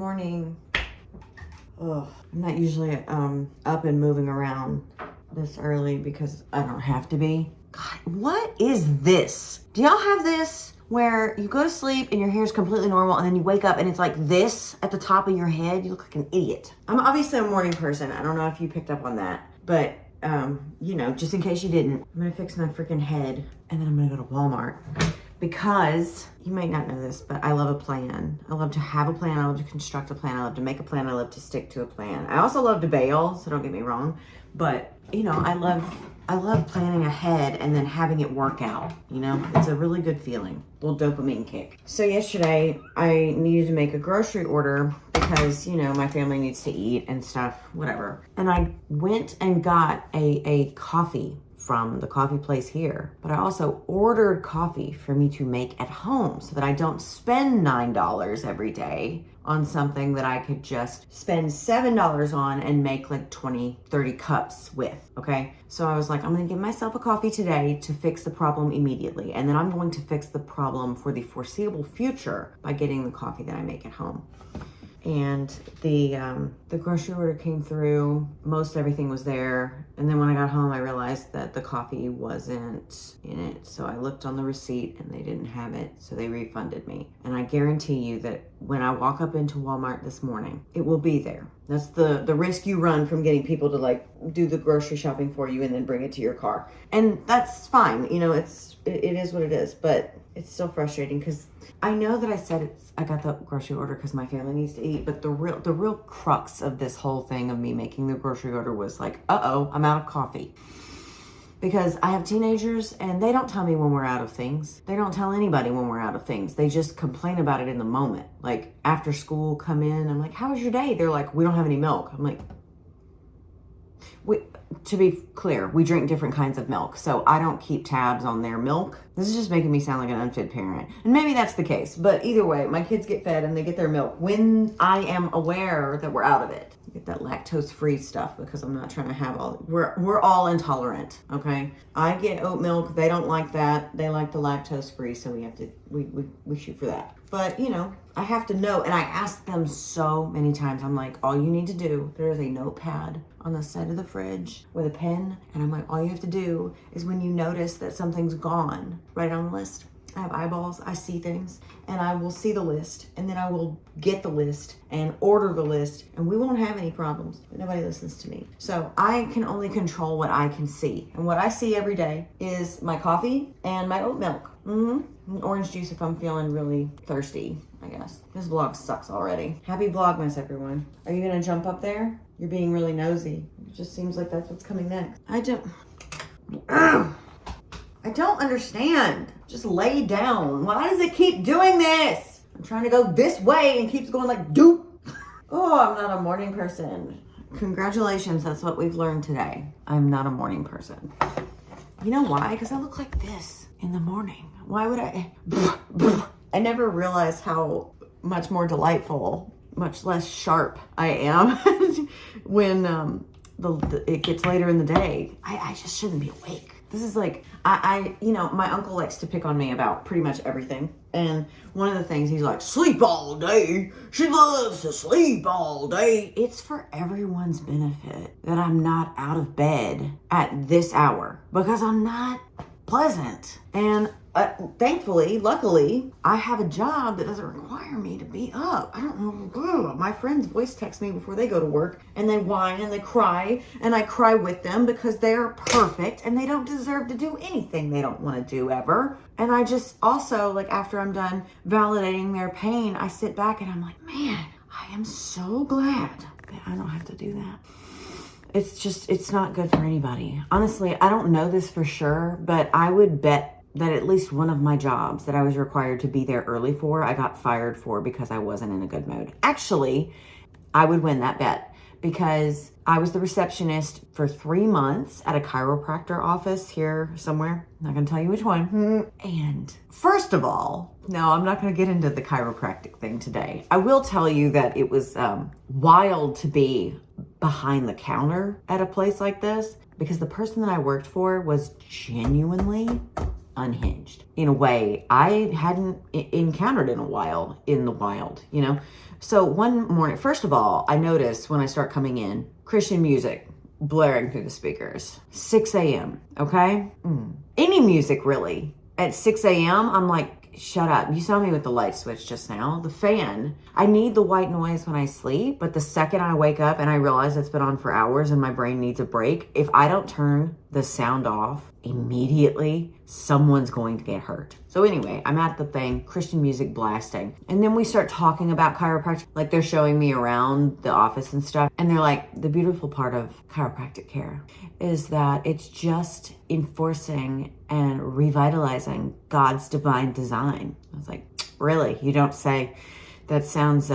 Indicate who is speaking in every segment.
Speaker 1: morning. Oh, I'm not usually up and moving around this early because I don't have to be. God, what is this? Do y'all have this where you go to sleep and your hair is completely normal and then you wake up and it's like this at the top of your head? You look like an idiot. I'm obviously a morning person. I don't know if you picked up on that, but you know, just in case you didn't, I'm gonna fix my freaking head and then I'm gonna go to Walmart. Because you might not know this, but I love a plan. I love to have a plan. I love to construct a plan. I love to make a plan. I love to stick to a plan. I also love to bail, so don't get me wrong. But, you know, I love planning ahead and then having it work out. You know, it's a really good feeling. Little dopamine kick. So yesterday I needed to make a grocery order because, you know, my family needs to eat and stuff, whatever. And I went and got a coffee from the coffee place here, but I also ordered coffee for me to make at home so that I don't spend $9 every day on something that I could just spend $7 on and make like 20, 30 cups with, okay? So I was like, I'm gonna give myself a coffee today to fix the problem immediately, and then I'm going to fix the problem for the foreseeable future by getting the coffee that I make at home. And the grocery order came through, most everything was there. And then when I got home, I realized that the coffee wasn't in it. So I looked on the receipt and they didn't have it. So they refunded me. And I guarantee you that when I walk up into Walmart this morning, it will be there. That's the risk you run from getting people to like do the grocery shopping for you and then bring it to your car. And that's fine. You know, it is what it is, but it's still frustrating because I know that I said I got the grocery order because my family needs to eat, but the real crux of this whole thing of me making the grocery order was like, uh-oh, I'm out of coffee. Because I have teenagers and they don't tell me when we're out of things. They don't tell anybody when we're out of things. They just complain about it in the moment. Like after school, come in, I'm like, how was your day? They're like, we don't have any milk. I'm like, to be clear, we drink different kinds of milk, so I don't keep tabs on their milk. This is just making me sound like an unfit parent. And maybe that's the case, but either way, my kids get fed and they get their milk when I am aware that we're out of it. Get that lactose-free stuff because I'm not trying to have we're all intolerant, okay? I get oat milk, they don't like that. They like the lactose-free, so we shoot for that. But, you know, I have to know, and I ask them so many times, I'm like, all you need to do, there's a notepad on the side of the fridge with a pen, and I'm like, all you have to do is when you notice that something's gone, write on the list. I have eyeballs, I see things, and I will see the list, and then I will get the list and order the list, and we won't have any problems, but nobody listens to me. So I can only control what I can see, and what I see every day is my coffee and my oat milk. And orange juice if I'm feeling really thirsty, I guess. This vlog sucks already. Happy Vlogmas, everyone. Are you gonna jump up there? You're being really nosy. It just seems like that's what's coming next. I don't understand. Just lay down. Why does it keep doing this? I'm trying to go this way and keeps going like doop. Oh, I'm not a morning person. Congratulations, that's what we've learned today. I'm not a morning person. You know why? Because I look like this in the morning. Why would I? I never realized how much more delightful, much less sharp I am when it gets later in the day. I just shouldn't be awake. This is like, you know, my uncle likes to pick on me about pretty much everything. And one of the things he's like, sleep all day. She loves to sleep all day. It's for everyone's benefit that I'm not out of bed at this hour because I'm not pleasant. And thankfully, luckily, I have a job that doesn't require me to be up. I don't know. My friends voice text me before they go to work and they whine and they cry and I cry with them because they're perfect and they don't deserve to do anything they don't want to do ever. And I just also, like after I'm done validating their pain, I sit back and I'm like, man, I am so glad that I don't have to do that. It's not good for anybody. Honestly, I don't know this for sure, but I would bet that at least one of my jobs that I was required to be there early for, I got fired for because I wasn't in a good mood. Actually, I would win that bet because I was the receptionist for 3 months at a chiropractor office here somewhere. I'm not gonna tell you which one. And first of all, no, I'm not gonna get into the chiropractic thing today. I will tell you that it was wild to be behind the counter at a place like this because the person that I worked for was genuinely unhinged in a way I hadn't encountered in a while in the wild, you know? So one morning, first of all, I noticed when I start coming in, Christian music blaring through the speakers. 6 a.m., okay? Any music, really. At 6 a.m., I'm like, shut up. You saw me with the light switch just now. The fan. I need the white noise when I sleep, but the second I wake up and I realize it's been on for hours and my brain needs a break, if I don't turn the sound off immediately, someone's going to get hurt. So anyway, I'm at the thing, Christian music blasting. And then we start talking about chiropractic. Like they're showing me around the office and stuff. And they're like, the beautiful part of chiropractic care is that it's just enforcing and revitalizing God's divine design. I was like, really? You don't say? That sounds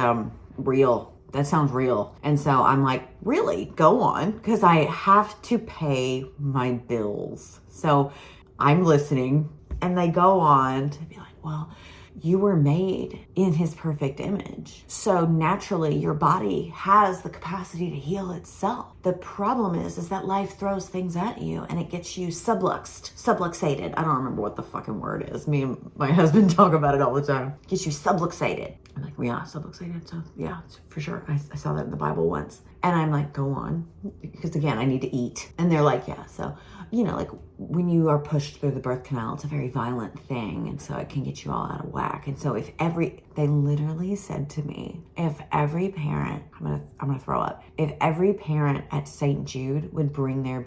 Speaker 1: real. That sounds real. And so I'm like, really? Go on. Because I have to pay my bills. So I'm listening. And they go on to be like, well, you were made in his perfect image. So naturally, your body has the capacity to heal itself. The problem is that life throws things at you and it gets you subluxated. I don't remember what the fucking word is. Me and my husband talk about it all the time. Gets you subluxated. I'm like, well, yeah, subluxated. So yeah, for sure. I saw that in the Bible once. And I'm like, go on. Because again, I need to eat. And they're like, yeah, so, you know, like when you are pushed through the birth canal, it's a very violent thing. And so it can get you all out of whack. And so they literally said to me, if every parent, I'm gonna throw up. If every parent at St. Jude would bring their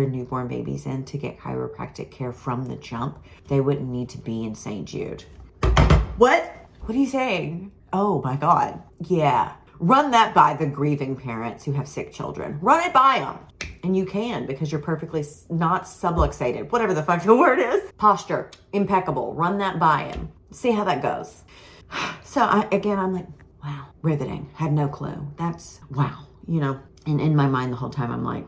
Speaker 1: newborn babies in to get chiropractic care from the jump, they wouldn't need to be in St. Jude. What? What are you saying? Oh my God. Yeah. Run that by the grieving parents who have sick children. Run it by them. And you can, because you're perfectly not subluxated. Whatever the fuck the word is. Posture. Impeccable. Run that by him. See how that goes. So I'm like, wow. Riveting. Had no clue. That's wow. You know, and in my mind the whole time I'm like,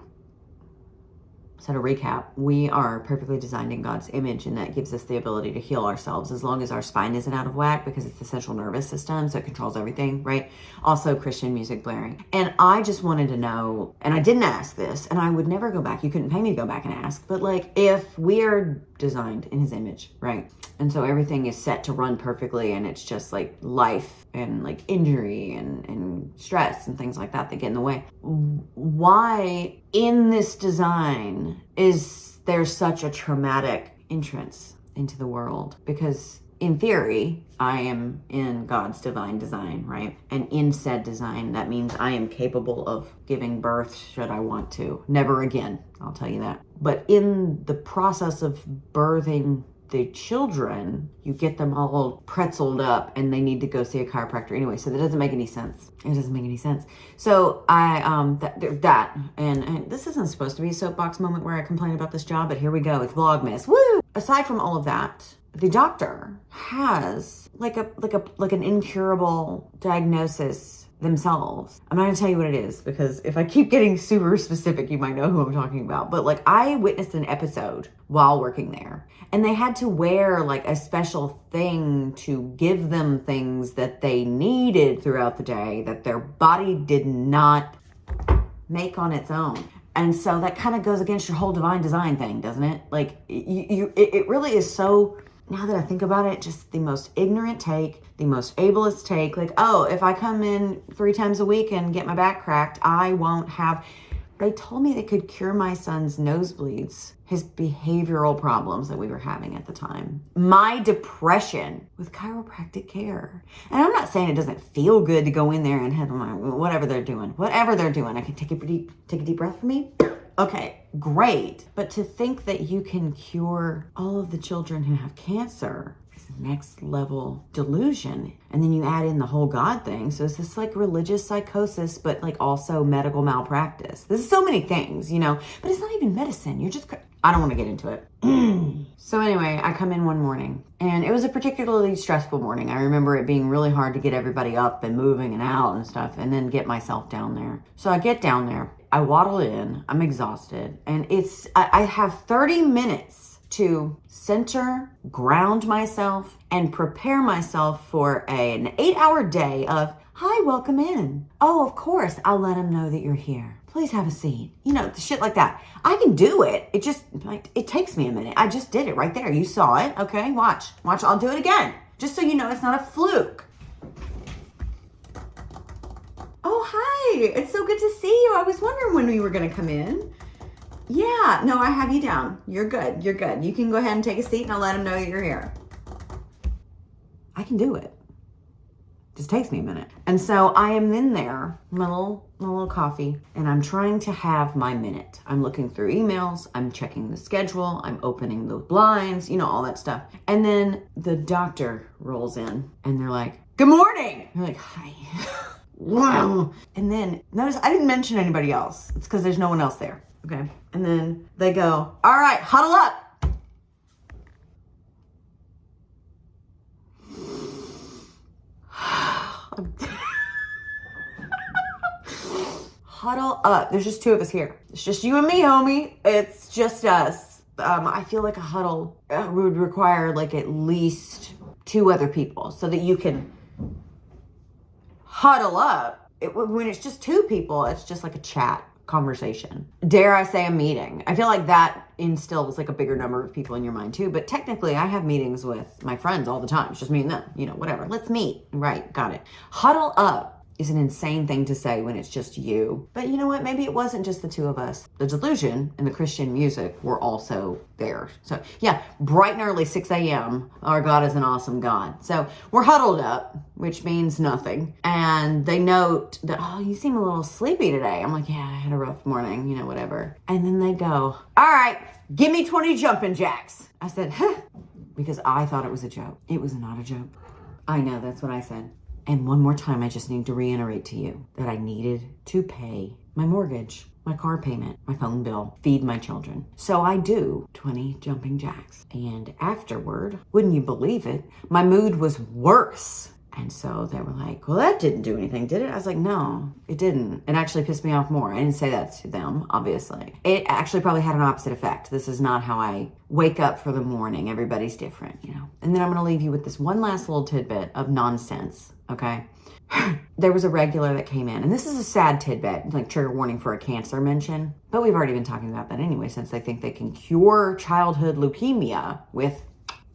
Speaker 1: so to recap, we are perfectly designed in God's image, and that gives us the ability to heal ourselves as long as our spine isn't out of whack, because it's the central nervous system, so it controls everything, right? Also, Christian music blaring. And I just wanted to know, and I didn't ask this, and I would never go back. You couldn't pay me to go back and ask, but like, if we're designed in his image, right? And so everything is set to run perfectly, and it's just like life and like injury and stress and things like that get in the way. Why in this design is there such a traumatic entrance into the world? Because in theory, I am in God's divine design, right? And in said design, that means I am capable of giving birth should I want to. Never again, I'll tell you that. But in the process of birthing the children, you get them all pretzeled up and they need to go see a chiropractor anyway. So that doesn't make any sense. It doesn't make any sense. So and this isn't supposed to be a soapbox moment where I complain about this job, but here we go. It's Vlogmas. Woo! Aside from all of that, the doctor has like an incurable diagnosis themselves. I'm not gonna tell you what it is, because if I keep getting super specific, you might know who I'm talking about. But like, I witnessed an episode while working there, and they had to wear like a special thing to give them things that they needed throughout the day that their body did not make on its own. And so that kind of goes against your whole divine design thing, doesn't it? Like it really is so, now that I think about it, just the most ignorant take, the most ableist take. Like, oh, if I come in 3 times a week and get my back cracked, I won't have... They told me they could cure my son's nosebleeds, his behavioral problems that we were having at the time, my depression, with chiropractic care. And I'm not saying it doesn't feel good to go in there and have whatever they're doing. I can take a deep breath for me. Okay, great. But to think that you can cure all of the children who have cancer is the next level delusion. And then you add in the whole God thing. So it's this like religious psychosis, but like also medical malpractice. This is so many things, you know, but it's not even medicine. I don't want to get into it. So anyway, I come in one morning, and it was a particularly stressful morning. I remember it being really hard to get everybody up and moving and out and stuff, and then get myself down there. So I get down there, I waddle in, I'm exhausted, and I have 30 minutes to center, ground myself, and prepare myself for an 8-hour day of Hi, welcome in. Oh, of course, I'll let him know that you're here. Please have a seat. You know, shit like that. I can do it. It just, like, it takes me a minute. I just did it right there. You saw it. Okay, watch. Watch, I'll do it again. Just so you know it's not a fluke. Oh, hi. It's so good to see you. I was wondering when we were going to come in. Yeah, no, I have you down. You're good. You're good. You can go ahead and take a seat and I'll let him know that you're here. I can do it. Just takes me a minute. And so I am in there, my little coffee, and I'm trying to have my minute. I'm looking through emails, I'm checking the schedule, I'm opening the blinds, you know, all that stuff. And then the doctor rolls in and they're like, good morning. You're like, hi. Wow. And then notice I didn't mention anybody else. It's because there's no one else there. Okay. And then they go, all right, huddle up. Huddle up. There's just two of us here. It's just you and me, homie. It's just us. I feel like a huddle would require like at least two other people so that you can huddle up. When it's just two people, it's just like a chat conversation. Dare I say a meeting? I feel like that instills like a bigger number of people in your mind too. But technically I have meetings with my friends all the time. It's just me and them, you know, whatever. Let's meet. Right. Got it. Huddle up is an insane thing to say when it's just you. But you know what? Maybe it wasn't just the two of us. The delusion and the Christian music were also there. So yeah, bright and early, 6 a.m. Our God is an awesome God. So we're huddled up, which means nothing. And they note that, oh, you seem a little sleepy today. I'm like, yeah, I had a rough morning, you know, whatever. And then they go, all right, give me 20 jumping jacks. I said, huh, because I thought it was a joke. It was not a joke. I know, that's what I said. And one more time, I just need to reiterate to you that I needed to pay my mortgage, my car payment, my phone bill, feed my children. So I do 20 jumping jacks. And afterward, wouldn't you believe it, my mood was worse. And so they were like, well, that didn't do anything, did it? I was like, no, it didn't. It actually pissed me off more. I didn't say that to them, obviously. It actually probably had an opposite effect. This is not how I wake up for the morning. Everybody's different, you know. And then I'm going to leave you with this one last little tidbit of nonsense, okay? There was a regular that came in, and this is a sad tidbit, like trigger warning for a cancer mention, but we've already been talking about that anyway, since they think they can cure childhood leukemia with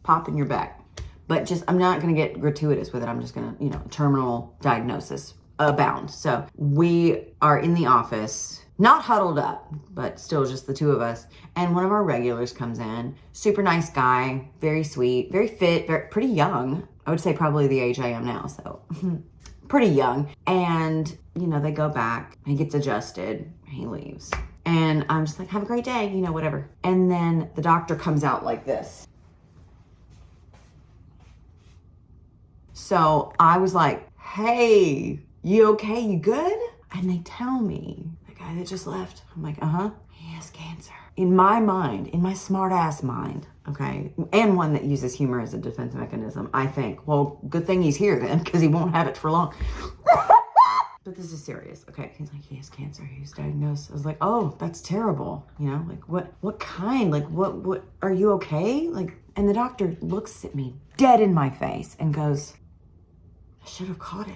Speaker 1: pop in your back. But just, I'm not going to get gratuitous with it. I'm just going to, you know, terminal diagnosis abound. So we are in the office, not huddled up, but still just the two of us. And one of our regulars comes in, super nice guy, very sweet, very fit, pretty young. I would say probably the age I am now. So pretty young. And, you know, they go back, he gets adjusted, he leaves. And I'm just like, have a great day, you know, whatever. And then the doctor comes out like this. So I was like, hey, you okay? You good? And they tell me, the guy that just left, I'm like, he has cancer. In my mind, in my smart ass mind, okay, and one that uses humor as a defense mechanism, I think, well, good thing he's here then, because he won't have it for long. But this is serious, okay? He's like, he has cancer, he was diagnosed. I was like, oh, that's terrible. You know, like what kind? Like what, are you okay? Like, and the doctor looks at me dead in my face and goes, I should have caught it.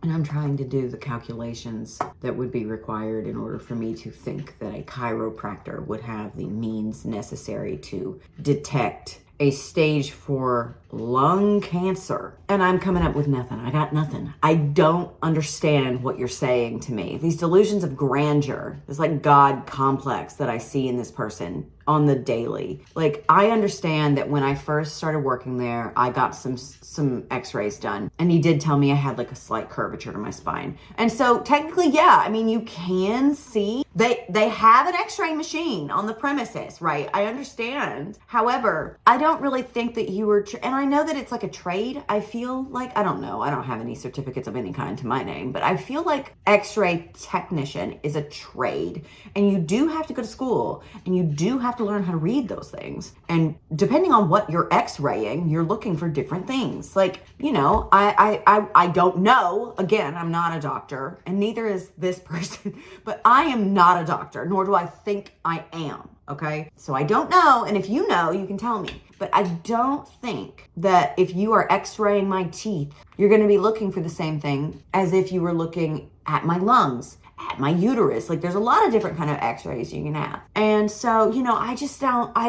Speaker 1: And I'm trying to do the calculations that would be required in order for me to think that a chiropractor would have the means necessary to detect a stage 4 lung cancer. And I'm coming up with nothing. I got nothing. I don't understand what you're saying to me. These delusions of grandeur, this like God complex that I see in this person on the daily. Like, I understand that when I first started working there, I got some x-rays done. And he did tell me I had like a slight curvature to my spine. And so technically, yeah, I mean, you can see they have an x-ray machine on the premises, right? I understand. However, I don't really think that you were, and I know that it's like a trade. I feel like, I don't know. I don't have any certificates of any kind to my name, but I feel like x-ray technician is a trade. And you do have to go to school and you do have have to learn how to read those things. And depending on what you're x-raying, you're looking for different things. Like, you know, I don't know. Again, I'm not a doctor, and neither is this person, but I am not a doctor, nor do I think I am. Okay. So I don't know. And if you know, you can tell me. But I don't think that if you are x-raying my teeth, you're going to be looking for the same thing as if you were looking at my lungs, at my uterus. Like, there's a lot of different kind of x-rays you can have. And so, you know, I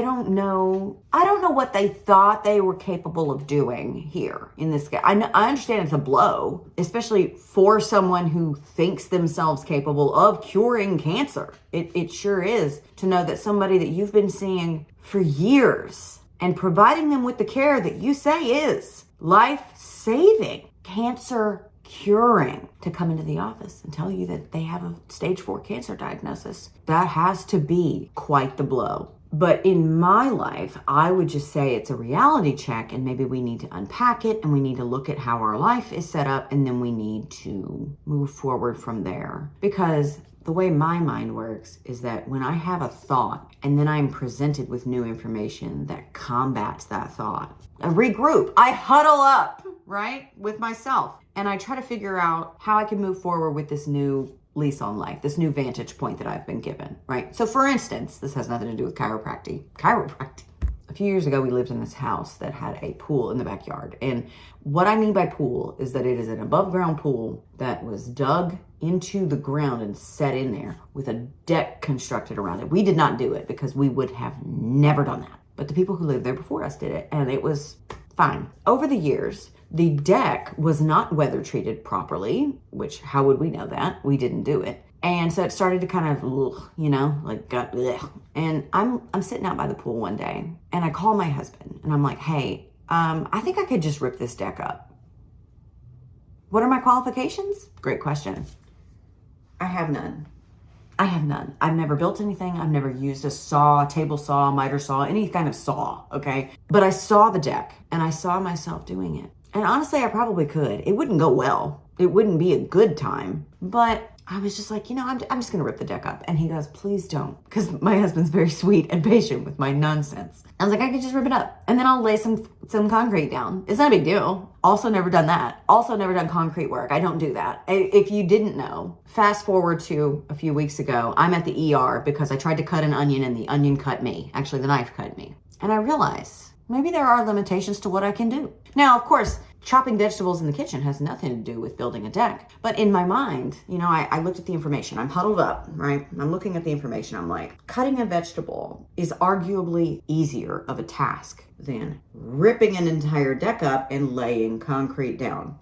Speaker 1: don't know what they thought they were capable of doing here in this case. I understand it's a blow, especially for someone who thinks themselves capable of curing cancer. It sure is, to know that somebody that you've been seeing for years and providing them with the care that you say is life-saving, cancer curing, to come into the office and tell you that they have a stage 4 cancer diagnosis. That has to be quite the blow. But in my life, I would just say it's a reality check, and maybe we need to unpack it, and we need to look at how our life is set up, and then we need to move forward from there. Because the way my mind works is that when I have a thought and then I'm presented with new information that combats that thought, I regroup, I huddle up, right, with myself. And I try to figure out how I can move forward with this new lease on life, this new vantage point that I've been given, right? So for instance, this has nothing to do with chiropractic. A few years ago, we lived in this house that had a pool in the backyard. And what I mean by pool is that it is an above ground pool that was dug into the ground and set in there with a deck constructed around it. We did not do it because we would have never done that. But the people who lived there before us did it, and it was fine. Over the years, the deck was not weather treated properly, which how would we know that? We didn't do it. And so it started to kind of, you know, like got, and I'm sitting out by the pool one day, and I call my husband and I'm like, hey, I think I could just rip this deck up. What are my qualifications? Great question. I have none. I've never built anything. I've never used a saw, table saw, miter saw, any kind of saw, okay? But I saw the deck and I saw myself doing it. And honestly, I probably could. It wouldn't go well. It wouldn't be a good time. But I was just like, you know, I'm just going to rip the deck up. And he goes, please don't. Because my husband's very sweet and patient with my nonsense. I was like, I could just rip it up. And then I'll lay some concrete down. It's not a big deal. Also never done that. Also never done concrete work. I don't do that. If you didn't know, fast forward to a few weeks ago, I'm at the ER because I tried to cut an onion and the onion cut me. Actually, the knife cut me. And I realized maybe there are limitations to what I can do. Now, of course, chopping vegetables in the kitchen has nothing to do with building a deck. But in my mind, you know, I looked at the information. I'm huddled up, right? I'm looking at the information. I'm like, cutting a vegetable is arguably easier of a task than ripping an entire deck up and laying concrete down.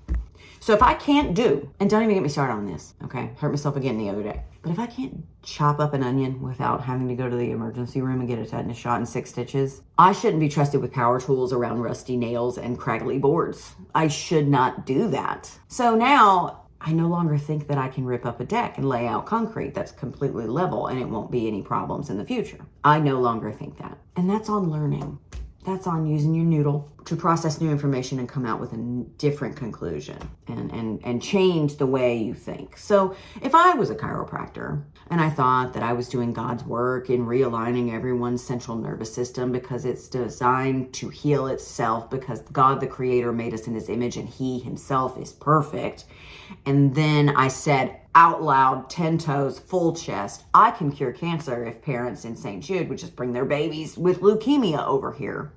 Speaker 1: So if I can't do, and don't even get me started on this, okay? Hurt myself again the other day. But if I can't chop up an onion without having to go to the emergency room and get a tetanus shot and 6 stitches, I shouldn't be trusted with power tools around rusty nails and craggly boards. I should not do that. So now I no longer think that I can rip up a deck and lay out concrete that's completely level and it won't be any problems in the future. I no longer think that. And that's on learning. That's on using your noodle to process new information and come out with a different conclusion and change the way you think. So if I was a chiropractor and I thought that I was doing God's work in realigning everyone's central nervous system because it's designed to heal itself because God the Creator made us in His image and He Himself is perfect, and then I said out loud, 10 toes, full chest, I can cure cancer if parents in St. Jude would just bring their babies with leukemia over here.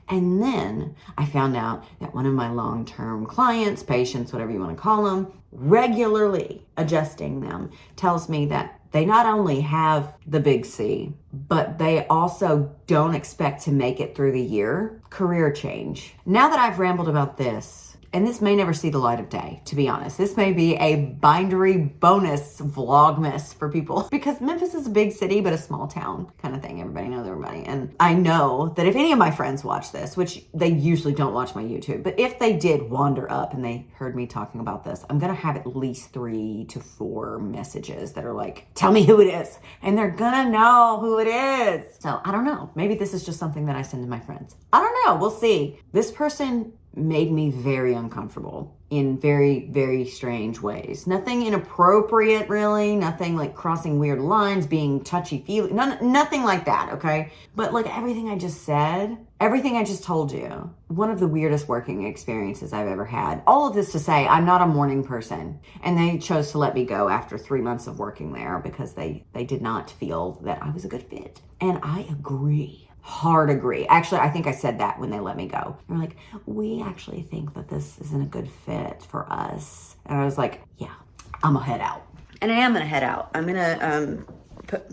Speaker 1: And then I found out that one of my long-term clients, patients, whatever you want to call them, regularly adjusting them, tells me that they not only have the big C, but they also don't expect to make it through the year. Career change. Now that I've rambled about this, and this may never see the light of day, to be honest. This may be a bindery bonus Vlogmas for people because Memphis is a big city, but a small town kind of thing. Everybody knows everybody. And I know that if any of my friends watch this, which they usually don't watch my YouTube, but if they did wander up and they heard me talking about this, I'm going to have at least 3 to 4 messages that are like, tell me who it is. And they're going to know who it is. So I don't know. Maybe this is just something that I send to my friends. I don't know. We'll see. This person made me very uncomfortable in very, very strange ways. Nothing inappropriate, really. Nothing like crossing weird lines, being touchy-feely. Nothing like that, okay? But like everything I just said, everything I just told you, one of the weirdest working experiences I've ever had. All of this to say, I'm not a morning person. And they chose to let me go after 3 months of working there because they did not feel that I was a good fit. And I agree. Hard agree. Actually, I think I said that when they let me go. They're like, we actually think that this isn't a good fit for us. And I was like, yeah, I'm gonna head out. And I am gonna head out. I'm gonna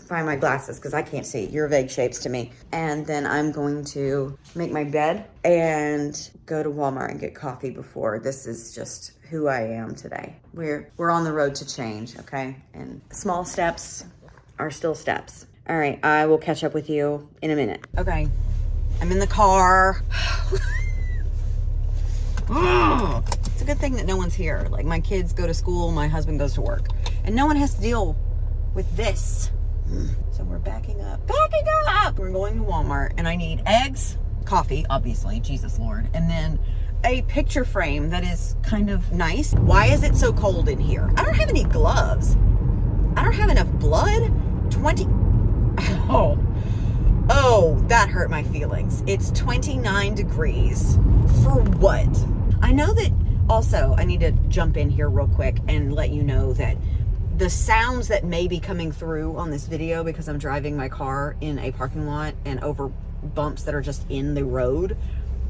Speaker 1: find my glasses because I can't see. You're vague shapes to me. And then I'm going to make my bed and go to Walmart and get coffee before. This is just who I am today. We're on the road to change, okay? And small steps are still steps. All right, I will catch up with you in a minute. Okay, I'm in the car. It's a good thing that no one's here. Like my kids go to school, my husband goes to work, and no one has to deal with this. So we're backing up. We're going to Walmart and I need eggs, coffee, obviously, Jesus Lord, and then a picture frame that is kind of nice. Why is it so cold in here? I don't have any gloves. I don't have enough blood. Oh, that hurt my feelings. It's 29 degrees. For what? I know that also I need to jump in here real quick and let you know that the sounds that may be coming through on this video because I'm driving my car in a parking lot and over bumps that are just in the road,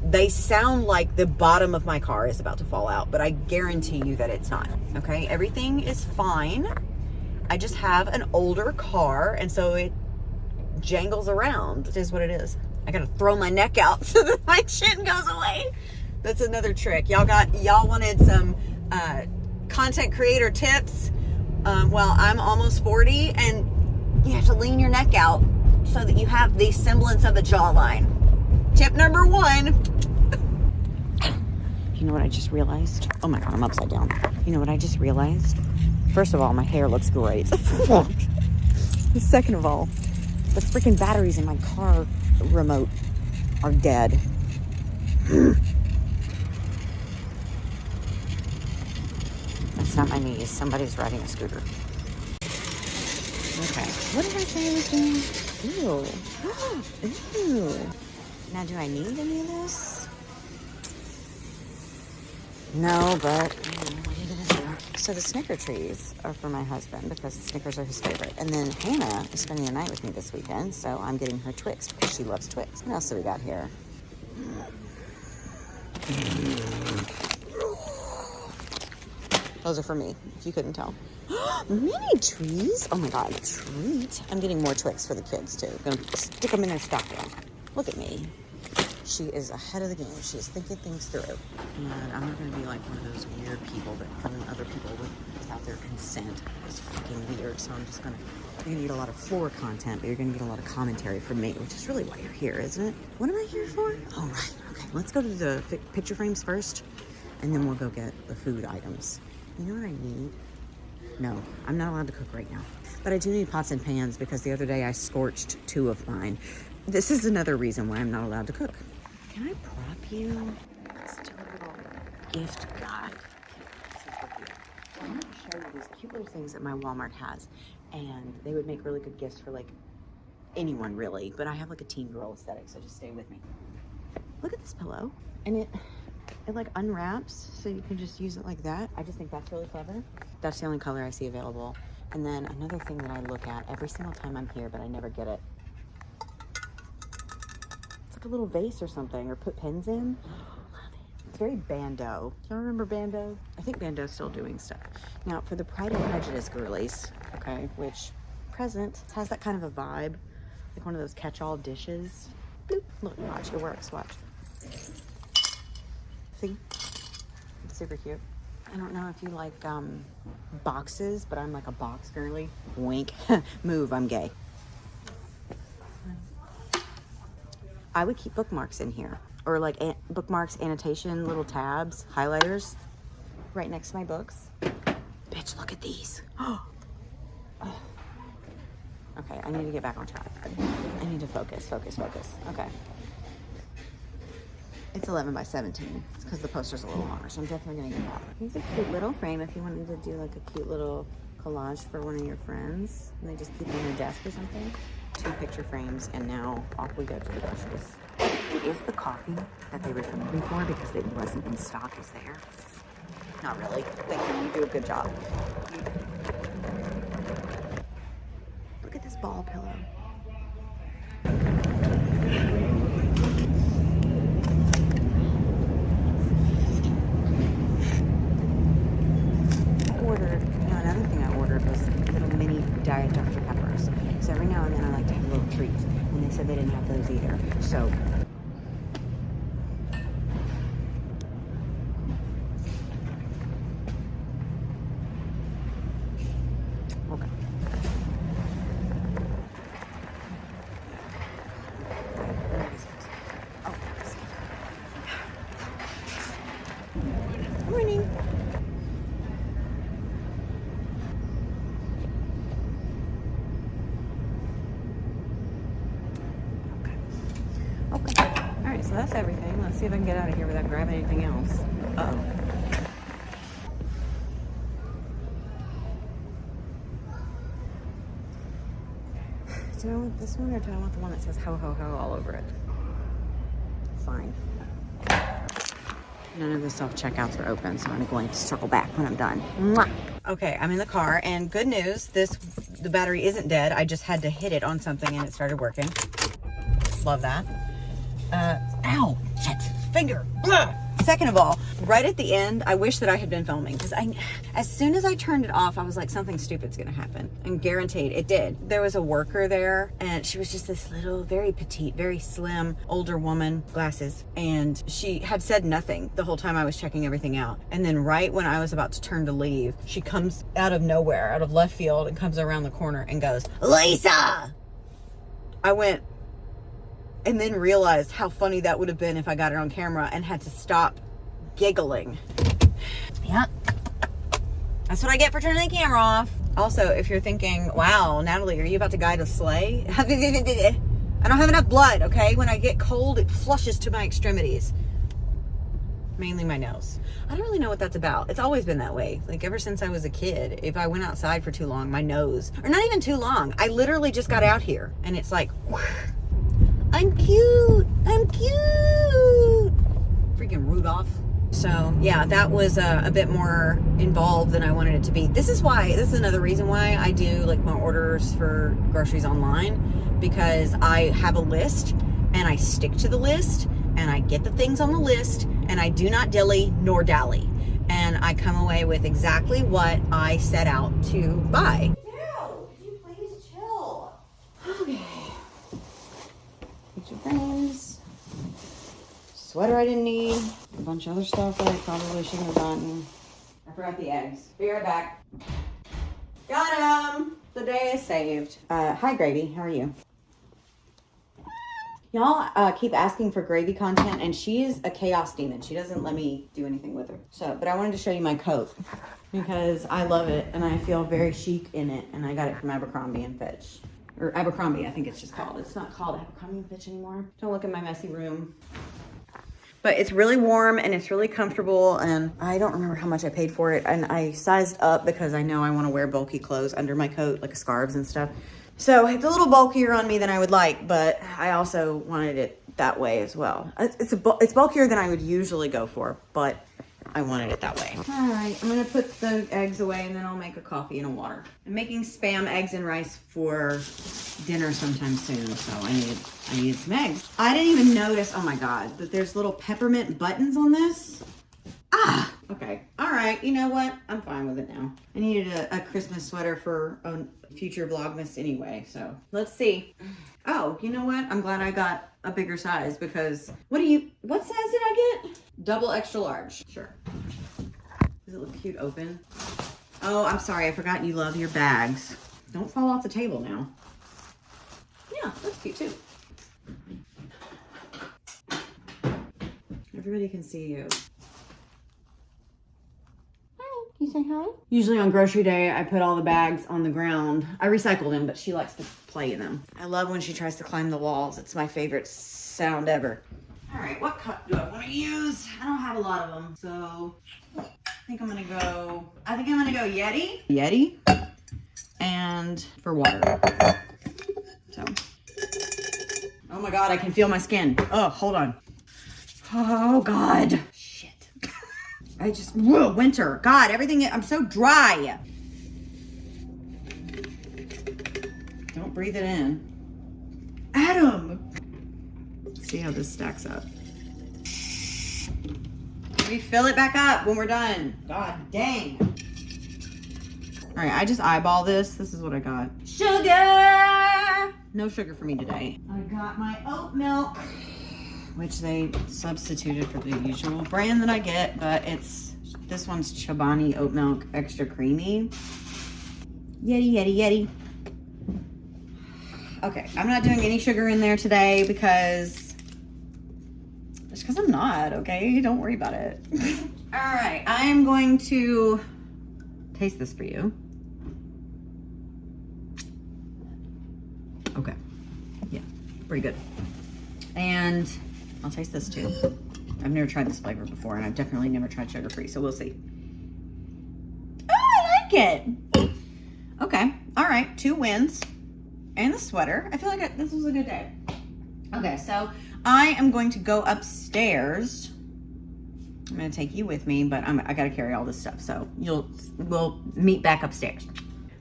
Speaker 1: they sound like the bottom of my car is about to fall out, but I guarantee you that it's not, okay? Everything is fine. I just have an older car, and so it jangles around. It is what it is. I gotta throw my neck out so that my chin goes away. That's another trick. Y'all wanted some content creator tips. Well, I'm almost 40, and you have to lean your neck out so that you have the semblance of a jawline. Tip number 1. You know what I just realized? Oh my God, I'm upside down. You know what I just realized? First of all, my hair looks great. Second of all, the freaking batteries in my car remote are dead. That's not my knees. Somebody's riding a scooter. Okay. What did I say I was doing? Ew. Ew. Now, do I need any of this? No, but what are you gonna do? So the Snicker trees are for my husband because Snickers are his favorite. And then Hannah is spending the night with me this weekend, so I'm getting her Twix because she loves Twix. What else do we got here? Those are for me, if you couldn't tell. Mini trees? Oh my God, treat. I'm getting more Twix for the kids too. I'm gonna stick them in their stocking. Look at me. She is ahead of the game. She is thinking things through. And I'm not going to be like one of those weird people that phone other people without their consent. It's freaking weird. So I'm just going to, you're going to get a lot of floor content, but you're going to get a lot of commentary from me, which is really why you're here, isn't it? What am I here for? Oh, right. Okay, let's go to the picture frames first, and then we'll go get the food items. You know what I need? No, I'm not allowed to cook right now. But I do need pots and pans because the other day I scorched 2 of mine. This is another reason why I'm not allowed to cook. Can I prop you? Let's do a little gift guide. So I'm going to show you these cute little things that my Walmart has. And they would make really good gifts for like anyone really. But I have like a teen girl aesthetic, so just stay with me. Look at this pillow. And it like unwraps, so you can just use it like that. I just think that's really clever. That's the only color I see available. And then another thing that I look at every single time I'm here, but I never get it. It's like a little vase or something, or put pins in. Love it. It's very Bando. Do y'all remember Bando? I think Bando's still doing stuff. Now, for the Pride and Prejudice girlies, okay, which present has that kind of a vibe, like one of those catch-all dishes. Bloop. Look, watch, it works, watch. See? It's super cute. I don't know if you like boxes, but I'm like a box girly. Wink. Move, I'm gay. I would keep bookmarks in here. Or like bookmarks, annotation, little tabs, highlighters. Right next to my books. Bitch, look at these. Oh. Okay, I need to get back on track. I need to focus. Okay. It's 11 by 17. It's because the poster's a little longer, so I'm definitely gonna get that. Here's a cute little frame if you wanted to do like a cute little collage for one of your friends, and they just keep it on their desk or something. 2 picture frames, and now off we go to the groceries. Is the coffee that they refunded me for because it wasn't in stock is there? Not really. Thank you. You do a good job. Look at this ball pillow. Another thing I ordered was little mini Diet Dr. Peppers. So every now and then I like to have a little treat. And they said they didn't have those either. So okay. Morning. Okay. All right, so that's everything. Let's see if I can get out of here without grabbing anything else. Uh-oh. Do I want this one or do I want the one that says ho ho ho all over it? Fine. None of the self-checkouts are open, so I'm going to circle back when I'm done. Mwah! Okay, I'm in the car, and good news, the battery isn't dead. I just had to hit it on something and it started working. Love that. Ow, shit, finger. Blah. Second of all, right at the end, I wish that I had been filming because as soon as I turned it off, I was like, something stupid's gonna happen, and guaranteed it did. There was a worker there, and she was just this little, very petite, very slim, older woman, glasses, and she had said nothing the whole time I was checking everything out. And then right when I was about to turn to leave, she comes out of nowhere, out of left field, and comes around the corner and goes, "Lisa!" I went, and then realized how funny that would have been if I got it on camera and had to stop giggling. Yeah. That's what I get for turning the camera off. Also, if you're thinking, wow, Natalie, are you about to guide a sleigh? I don't have enough blood, okay? When I get cold, it flushes to my extremities. Mainly my nose. I don't really know what that's about. It's always been that way. Like ever since I was a kid, if I went outside for too long, my nose, or not even too long, I literally just got out here and it's like, I'm cute. I'm cute. Freaking Rudolph. So yeah, that was a bit more involved than I wanted it to be. This is another reason why I do like my orders for groceries online, because I have a list and I stick to the list and I get the things on the list and I do not dilly nor dally. And I come away with exactly what I set out to buy. Daryl, could you please chill? Okay. Picture frames, sweater I didn't need, a bunch of other stuff that I probably shouldn't have gotten. I forgot the eggs. Be right back. Got them. The day is saved. Hi Gravy, how are you? Y'all keep asking for Gravy content, and she is a chaos demon. She doesn't let me do anything with her. But I wanted to show you my coat because I love it and I feel very chic in it, and I got it from Abercrombie and Fitch. Or Abercrombie, I think it's just called. It's not called Abercrombie and Fitch anymore. Don't look at my messy room. But it's really warm and it's really comfortable, and I don't remember how much I paid for it. And I sized up because I know I want to wear bulky clothes under my coat, like scarves and stuff. So it's a little bulkier on me than I would like, but I also wanted it that way as well. It's bulkier than I would usually go for, but I wanted it that way. All right, I'm gonna put the eggs away and then I'll make a coffee and a water. I'm making Spam eggs and rice for dinner sometime soon, so I needed some eggs. I didn't even notice, oh my God, that there's little peppermint buttons on this. Ah, okay. All right, you know what? I'm fine with it now. I needed a Christmas sweater for a future Vlogmas anyway, so let's see. Oh, you know what? I'm glad I got a bigger size because what size did I get? Double extra large. Sure. Does it look cute open? Oh, I'm sorry. I forgot you love your bags. Don't fall off the table now. Yeah, that's cute too. Everybody can see you. Hi, can you say hi? Usually on grocery day, I put all the bags on the ground. I recycle them, but she likes to play in them. I love when she tries to climb the walls. It's my favorite sound ever. All right, what cup do I want to use? I don't have a lot of them, so I think I'm gonna go Yeti. Yeti. And for water. So. Oh my God, I can feel my skin. Oh, hold on. Oh God. Shit. Winter. God, everything, I'm so dry. Don't breathe it in. Adam. Let's see how this stacks up. We fill it back up when we're done. God dang. All right, I just eyeball this. This is what I got. Sugar! No sugar for me today. I got my oat milk, which they substituted for the usual brand that I get, but this one's Chobani oat milk, extra creamy. Yeti, Yeti, Yeti. Okay, I'm not doing any sugar in there today because I'm not, okay? Don't worry about it. All right, I am going to taste this for you. Okay, yeah, pretty good. And I'll taste this too. I've never tried this flavor before, and I've definitely never tried sugar-free, so we'll see. Oh, I like it. Okay, all right, 2 wins. And the sweater. I feel like this was a good day. Okay, so I am going to go upstairs. I'm gonna take you with me, but I gotta carry all this stuff, so we'll meet back upstairs.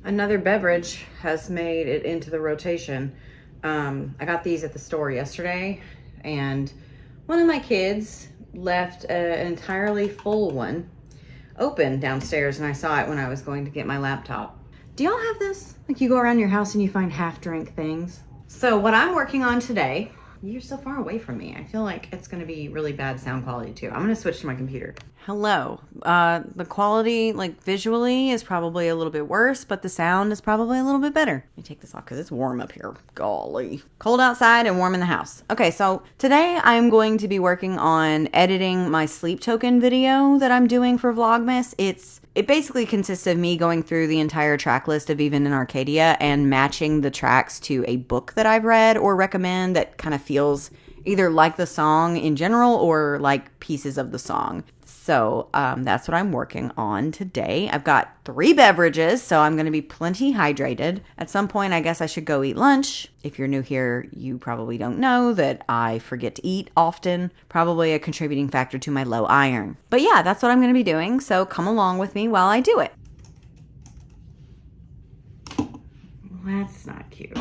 Speaker 1: Another beverage has made it into the rotation. I got these at the store yesterday, and one of my kids left an entirely full one open downstairs, and I saw it when I was going to get my laptop. Do y'all have this? Like you go around your house and you find half-drink things? So what I'm working on today, you're so far away from me. I feel like it's gonna be really bad sound quality too. I'm gonna switch to my computer. Hello. The quality, like visually, is probably a little bit worse, but the sound is probably a little bit better. Let me take this off because it's warm up here. Golly. Cold outside and warm in the house. Okay, so today I'm going to be working on editing my sleep token video that I'm doing for Vlogmas. It basically consists of me going through the entire track list of Even in Arcadia and matching the tracks to a book that I've read or recommend that kind of feels either like the song in general or like pieces of the song. So that's what I'm working on today. I've got 3 beverages, so I'm going to be plenty hydrated. At some point, I guess I should go eat lunch. If you're new here, you probably don't know that I forget to eat often. Probably a contributing factor to my low iron. But yeah, that's what I'm going to be doing, so come along with me while I do it. That's not cute.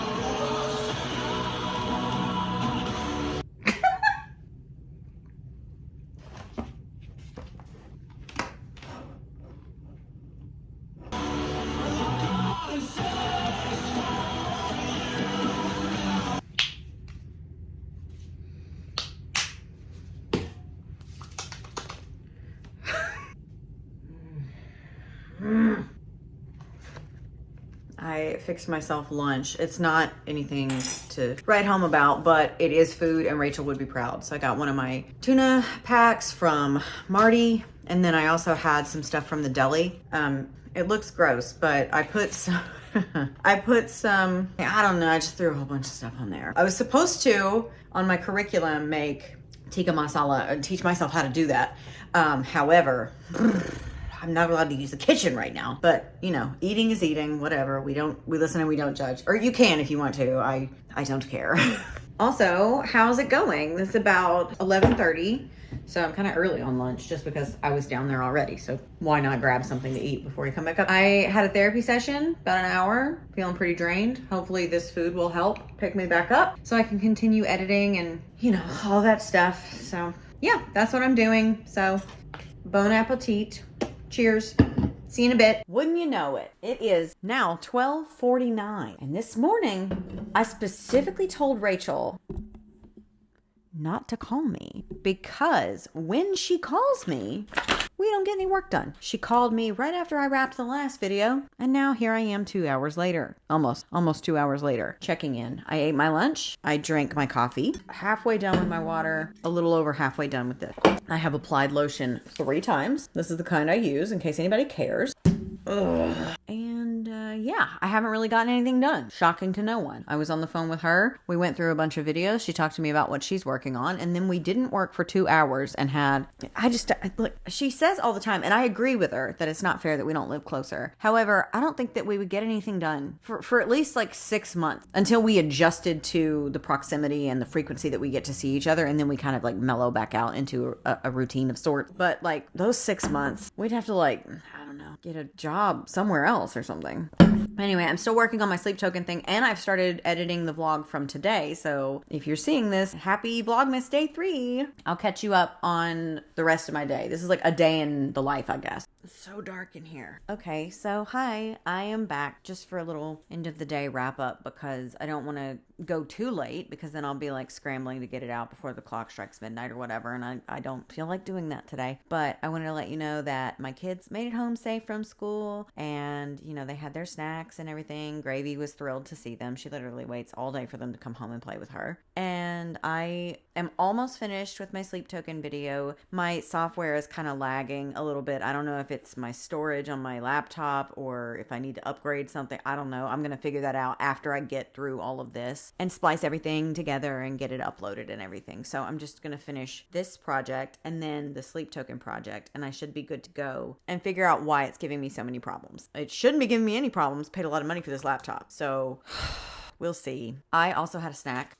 Speaker 1: I fixed myself lunch. It's not anything to write home about, but it is food and Rachel would be proud. So I got one of my tuna packs from Marty, and then I also had some stuff from the deli. It looks gross, but I put some, I don't know, I just threw a whole bunch of stuff on there. I was supposed to, on my curriculum, make tikka masala and teach myself how to do that. However, I'm not allowed to use the kitchen right now, but you know, eating is eating, whatever. We listen and we don't judge. Or you can if you want to. I don't care. Also, how's it going? It's about 11:30, so I'm kind of early on lunch just because I was down there already. So why not grab something to eat before you come back up? I had a therapy session, about an hour, feeling pretty drained. Hopefully this food will help pick me back up so I can continue editing and, you know, all that stuff. So yeah, that's what I'm doing. So bon appetit. Cheers. See you in a bit. Wouldn't you know it? It is now 12:49. And this morning, I specifically told Rachel not to call me because when she calls me, we don't get any work done. She called me right after I wrapped the last video, and now here I am 2 hours later. Almost 2 hours later, checking in. I ate my lunch. I drank my coffee. Halfway done with my water. A little over halfway done with this. I have applied lotion 3 times. This is the kind I use in case anybody cares. Ugh. And yeah, I haven't really gotten anything done. Shocking to no one. I was on the phone with her. We went through a bunch of videos. She talked to me about what she's working on. And then we didn't work for 2 hours and look, she says all the time, and I agree with her that it's not fair that we don't live closer. However, I don't think that we would get anything done for at least like 6 months until we adjusted to the proximity and the frequency that we get to see each other. And then we kind of like mellow back out into a routine of sorts. But like those 6 months, we'd have to like, I don't know, get a job somewhere else or something. Anyway, I'm still working on my sleep token thing, and I've started editing the vlog from today. So if you're seeing this, happy Vlogmas day 3. I'll catch you up on the rest of my day. This is like a day in the life, I guess. It's so dark in here. Okay, so hi, I am back just for a little end of the day wrap up because I don't want to go too late because then I'll be like scrambling to get it out before the clock strikes midnight or whatever, and I don't feel like doing that today. But I wanted to let you know that my kids made it home safe from school, and you know, they had their snacks and everything. Gravy was thrilled to see them. She literally waits all day for them to come home and play with her. And I am almost finished with my sleep token video. My software is kind of lagging a little bit. I don't know if it's my storage on my laptop or if I need to upgrade something. I don't know. I'm going to figure that out after I get through all of this and splice everything together and get it uploaded and everything. So I'm just going to finish this project and then the sleep token project, and I should be good to go and figure out why it's giving me so many problems. It shouldn't be giving me any problems. Paid a lot of money for this laptop. So we'll see. I also had a snack.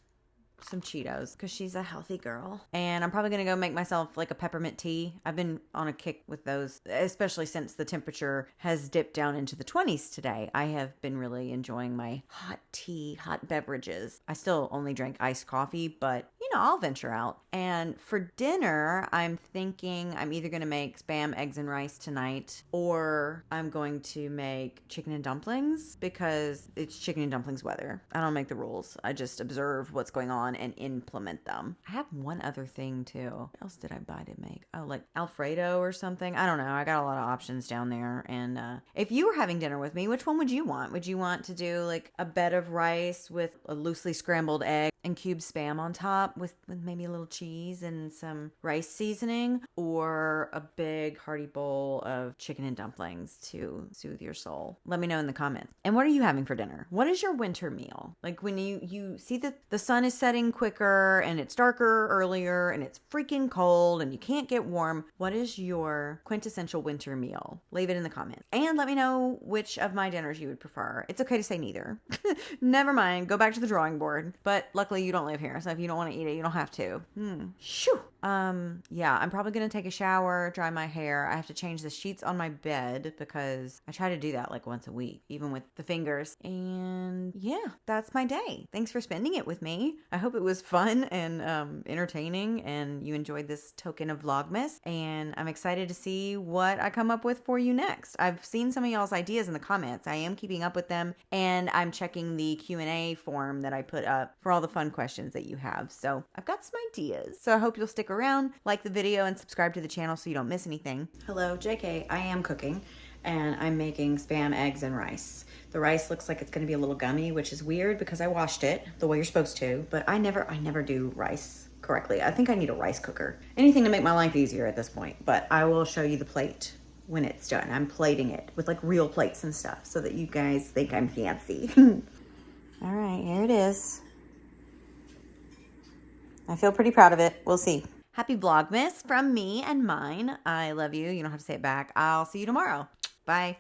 Speaker 1: Some Cheetos because she's a healthy girl, and I'm probably gonna go make myself like a peppermint tea. I've been on a kick with those, especially since the temperature has dipped down into the 20s today. I have been really enjoying my hot tea, hot beverages. I still only drink iced coffee, but you know, I'll venture out. And for dinner, I'm thinking I'm either gonna make Spam, eggs, and rice tonight, or I'm going to make chicken and dumplings because it's chicken and dumplings weather. I don't make the rules. I just observe what's going on and implement them. I have one other thing too. What else did I buy to make? Oh, like Alfredo or something. I don't know. I got a lot of options down there. And if you were having dinner with me, which one would you want? Would you want to do like a bed of rice with a loosely scrambled egg and cube Spam on top with maybe a little cheese and some rice seasoning, or a big hearty bowl of chicken and dumplings to soothe your soul? Let me know in the comments. And what are you having for dinner? What is your winter meal? Like when you see that the sun is setting quicker and it's darker earlier and it's freaking cold and you can't get warm, what is your quintessential winter meal? Leave it in the comments. And let me know which of my dinners you would prefer. It's okay to say neither. Never mind. Go back to the drawing board. But luckily you don't live here, so if you don't want to eat it, you don't have to. Shoo. Yeah, I'm probably gonna take a shower, dry my hair. I have to change the sheets on my bed because I try to do that like once a week, even with the fingers. And yeah, that's my day. Thanks for spending it with me. I hope it was fun and entertaining and you enjoyed this token of Vlogmas, and I'm excited to see what I come up with for you next. I've seen some of y'all's ideas in the comments. I am keeping up with them, and I'm checking the Q&A form that I put up for all the fun questions that you have. So I've got some ideas. So I hope you'll stick around, like the video, and subscribe to the channel so you don't miss anything. Hello, JK. I am cooking, and I'm making Spam, eggs, and rice. The rice looks like it's going to be a little gummy, which is weird because I washed it the way you're supposed to, but I never do rice correctly. I think I need a rice cooker. Anything to make my life easier at this point, but I will show you the plate when it's done. I'm plating it with like real plates and stuff so that you guys think I'm fancy. All right, here it is. I feel pretty proud of it. We'll see. Happy Vlogmas from me and mine. I love you. You don't have to say it back. I'll see you tomorrow. Bye.